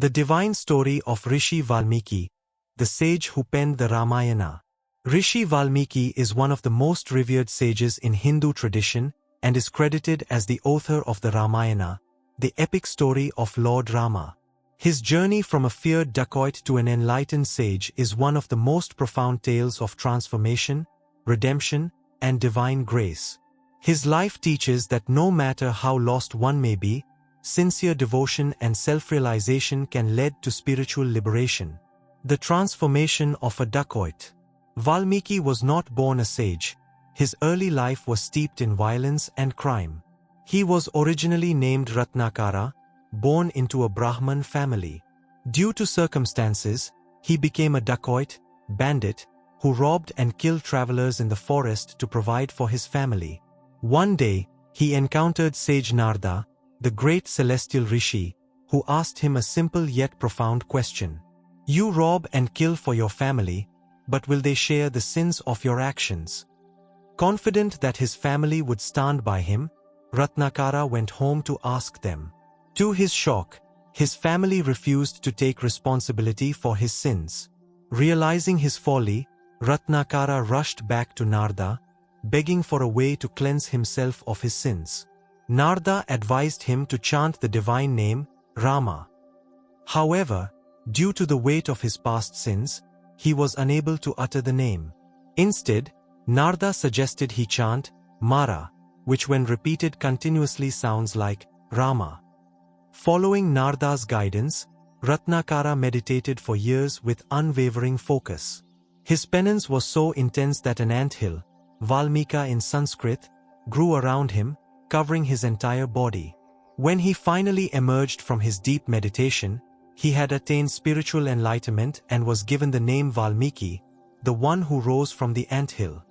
The divine story of Rishi Valmiki, the sage who penned the Ramayana. Rishi Valmiki is one of the most revered sages in Hindu tradition and is credited as the author of the Ramayana, the epic story of Lord Rama. His journey from a feared dacoit to an enlightened sage is one of the most profound tales of transformation, redemption, and divine grace. His life teaches that no matter how lost one may be, sincere devotion and self-realization can lead to spiritual liberation. The transformation of a dacoit. Valmiki was not born a sage. His early life was steeped in violence and crime. He was originally named Ratnakara, born into a Brahman family. Due to circumstances, he became a dacoit, bandit, who robbed and killed travelers in the forest to provide for his family. One day, he encountered sage Narada, the great celestial rishi, who asked him a simple yet profound question. You rob and kill for your family, but will they share the sins of your actions? Confident that his family would stand by him, Ratnakara went home to ask them. To his shock, his family refused to take responsibility for his sins. Realizing his folly, Ratnakara rushed back to Narada, begging for a way to cleanse himself of his sins. Narada advised him to chant the divine name, Rama. However, due to the weight of his past sins, he was unable to utter the name. Instead, Narada suggested he chant Mara, which when repeated continuously sounds like Rama. Following Narada's guidance, Ratnakara meditated for years with unwavering focus. His penance was so intense that an anthill, Valmika in Sanskrit, grew around him, covering his entire body. When he finally emerged from his deep meditation, he had attained spiritual enlightenment and was given the name Valmiki, the one who rose from the anthill.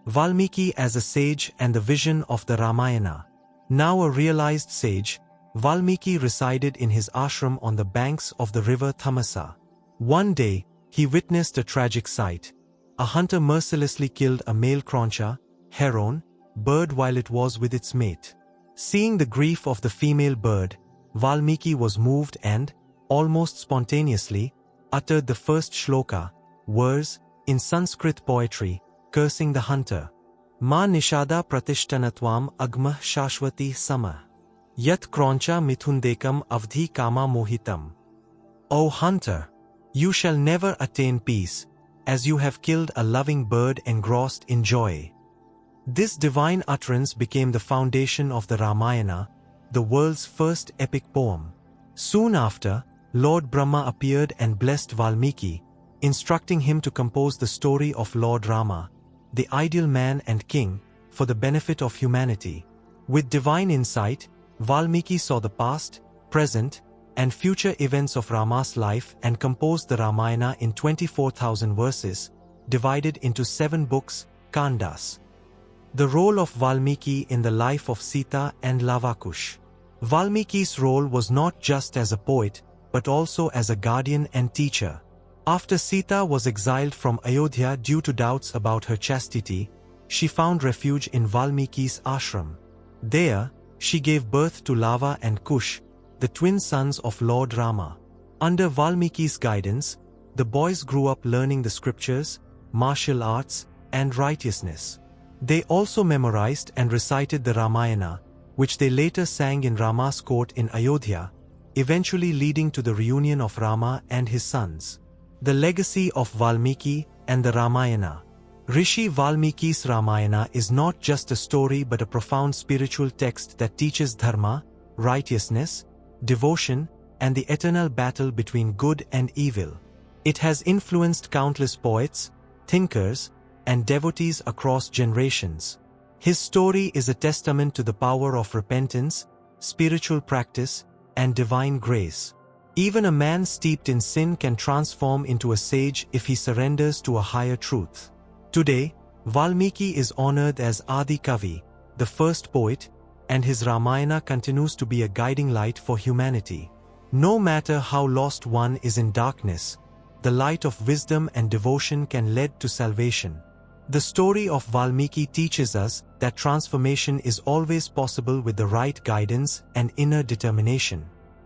Valmiki as a sage and the vision of the Ramayana. Now a realized sage, Valmiki resided in his ashram on the banks of the river Thamasa. One day, he witnessed a tragic sight. A hunter mercilessly killed a male croncha, heron, bird while it was with its mate. Seeing the grief of the female bird, Valmiki was moved and, almost spontaneously, uttered the first shloka, verse, in Sanskrit poetry, cursing the hunter. Ma nishada pratishtanatvam agmah shashwati sama. Yat kroncha mithundekam avdhi kama mohitam. O hunter! You shall never attain peace, as you have killed a loving bird engrossed in joy. This divine utterance became the foundation of the Ramayana, the world's first epic poem. Soon after, Lord Brahma appeared and blessed Valmiki, instructing him to compose the story of Lord Rama, the ideal man and king, for the benefit of humanity. With divine insight, Valmiki saw the past, present, and future events of Rama's life and composed the Ramayana in 24,000 verses, divided into 7 books, Kandas. The role of Valmiki in the life of Sita and Lavakush. Valmiki's role was not just as a poet, but also as a guardian and teacher. After Sita was exiled from Ayodhya due to doubts about her chastity, she found refuge in Valmiki's ashram. There, she gave birth to Lava and Kush, the twin sons of Lord Rama. Under Valmiki's guidance, the boys grew up learning the scriptures, martial arts, and righteousness. They also memorized and recited the Ramayana, which they later sang in Rama's court in Ayodhya, eventually leading to the reunion of Rama and his sons. The legacy of Valmiki and the Ramayana. Rishi Valmiki's Ramayana is not just a story but a profound spiritual text that teaches dharma, righteousness, devotion, and the eternal battle between good and evil. It has influenced countless poets, thinkers, and devotees across generations. His story is a testament to the power of repentance, spiritual practice, and divine grace. Even a man steeped in sin can transform into a sage if he surrenders to a higher truth. Today, Valmiki is honored as Adi Kavi, the first poet, and his Ramayana continues to be a guiding light for humanity. No matter how lost one is in darkness, the light of wisdom and devotion can lead to salvation. The story of Valmiki teaches us that transformation is always possible with the right guidance and inner determination.